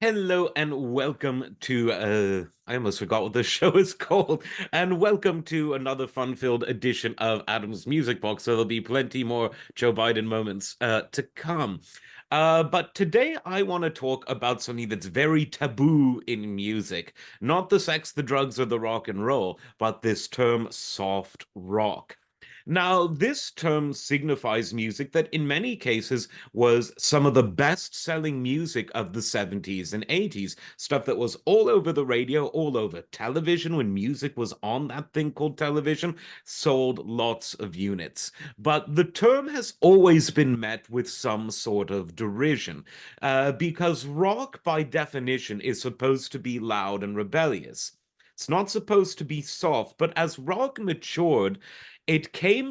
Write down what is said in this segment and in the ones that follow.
Hello and welcome to I almost forgot what the show is called. And welcome to another fun-filled edition of Adam's Music Box. So there'll be plenty more Joe Biden moments to come. But today I want to talk about something that's very taboo in music. Not the sex, the drugs, or the rock and roll, but this term soft rock. Now, this term signifies music that in many cases was some of the best-selling music of the 70s and 80s, stuff that was all over the radio, all over television when music was on that thing called television, sold lots of units. But the term has always been met with some sort of derision, because rock, by definition, is supposed to be loud and rebellious. It's not supposed to be soft, but as rock matured,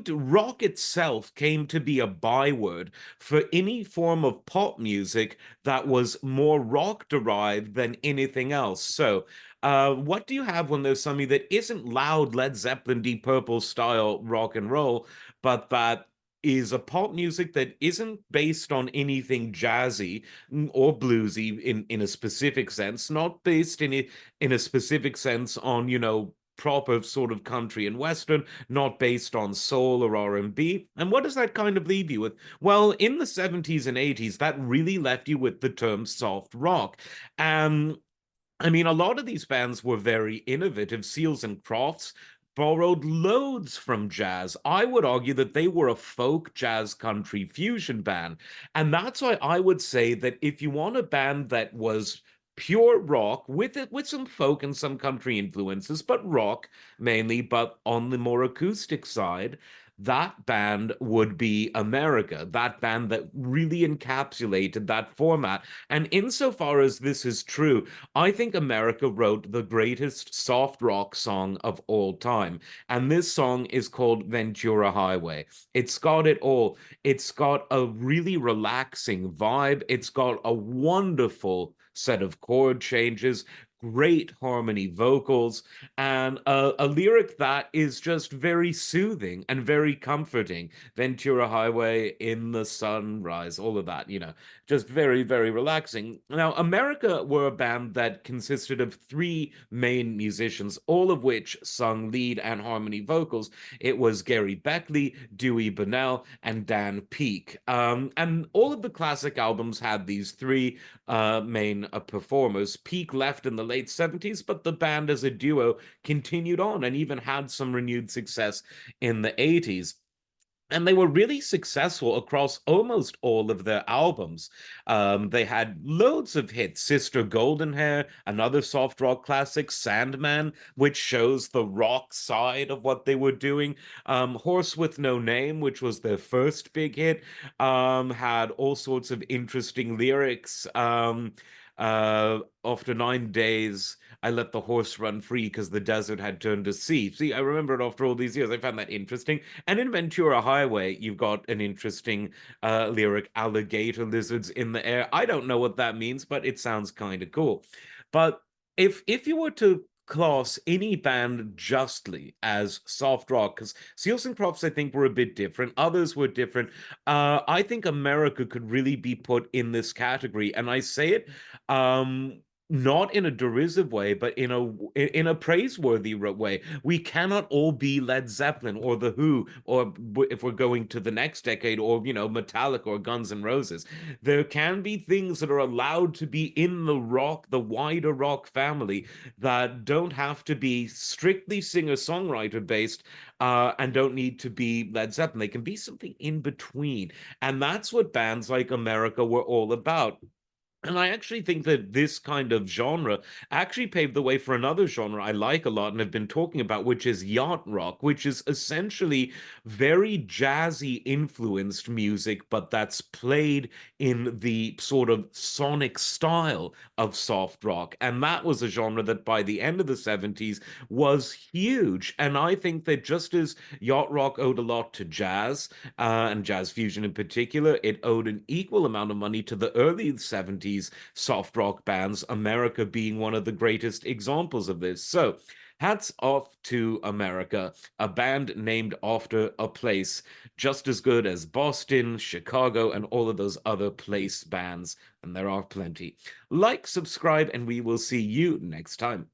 rock itself came to be a byword for any form of pop music that was more rock derived than anything else. So, what do you have when there's something that isn't loud Led Zeppelin, Deep Purple style rock and roll, but that is a pop music that isn't based on anything jazzy or bluesy in a specific sense, not based in a specific sense on, proper sort of country and western, not based on soul or R&B. And what does that kind of leave you with? Well, in the 70s and 80s, that really left you with the term soft rock. And I mean, a lot of these bands were very innovative. Seals and Crofts borrowed loads from jazz. I would argue that they were a folk jazz country fusion band. And that's why I would say that if you want a band that was pure rock with some folk and some country influences, but rock mainly, but on the more acoustic side, that band would be America, that band that really encapsulated that format. And insofar as this is true, I think America wrote the greatest soft rock song of all time. And this song is called Ventura Highway. It's got it all. It's got a really relaxing vibe. It's got a wonderful set of chord changes, great harmony vocals, and a lyric that is just very soothing and very comforting. Ventura Highway, in the sunrise, all of that, just very, very relaxing. Now, America were a band that consisted of three main musicians, all of which sung lead and harmony vocals. It was Gary Beckley, Dewey Bunnell, and Dan Peek. And all of the classic albums had these three main performers. Peek left in the late 70s, but the band as a duo continued on and even had some renewed success in the 80s. And they were really successful across almost all of their albums. They had loads of hits. Sister Golden Hair, another soft rock classic, Sandman, which shows the rock side of what they were doing. Horse with No Name, which was their first big hit, had all sorts of interesting lyrics. After 9 days, I let the horse run free because the desert had turned to sea. See, I remember it after all these years. I found that interesting. And in Ventura Highway, you've got an interesting lyric, alligator lizards in the air. I don't know what that means, but it sounds kind of cool. But if you were to class any band justly as soft rock, because Seals and Crofts, I think, were a bit different. Others were different. I think America could really be put in this category. And I say it not in a derisive way, but in a praiseworthy way. We cannot all be Led Zeppelin or The Who, or if we're going to the next decade, or Metallica or Guns N' Roses. There can be things that are allowed to be in the wider rock family, that don't have to be strictly singer-songwriter based, and don't need to be Led Zeppelin. They can be something in between. And that's what bands like America were all about. And I actually think that this kind of genre actually paved the way for another genre I like a lot and have been talking about, which is yacht rock, which is essentially very jazzy influenced music, but that's played in the sort of sonic style of soft rock. And that was a genre that by the end of the 70s was huge. And I think that just as yacht rock owed a lot to jazz, and jazz fusion in particular, it owed an equal amount of money to the early 70s soft rock bands, America being one of the greatest examples of this. So, Hats off to America, a band named after a place, just as good as Boston, Chicago, and all of those other place bands. And there are plenty. Like, subscribe, and we will see you next time.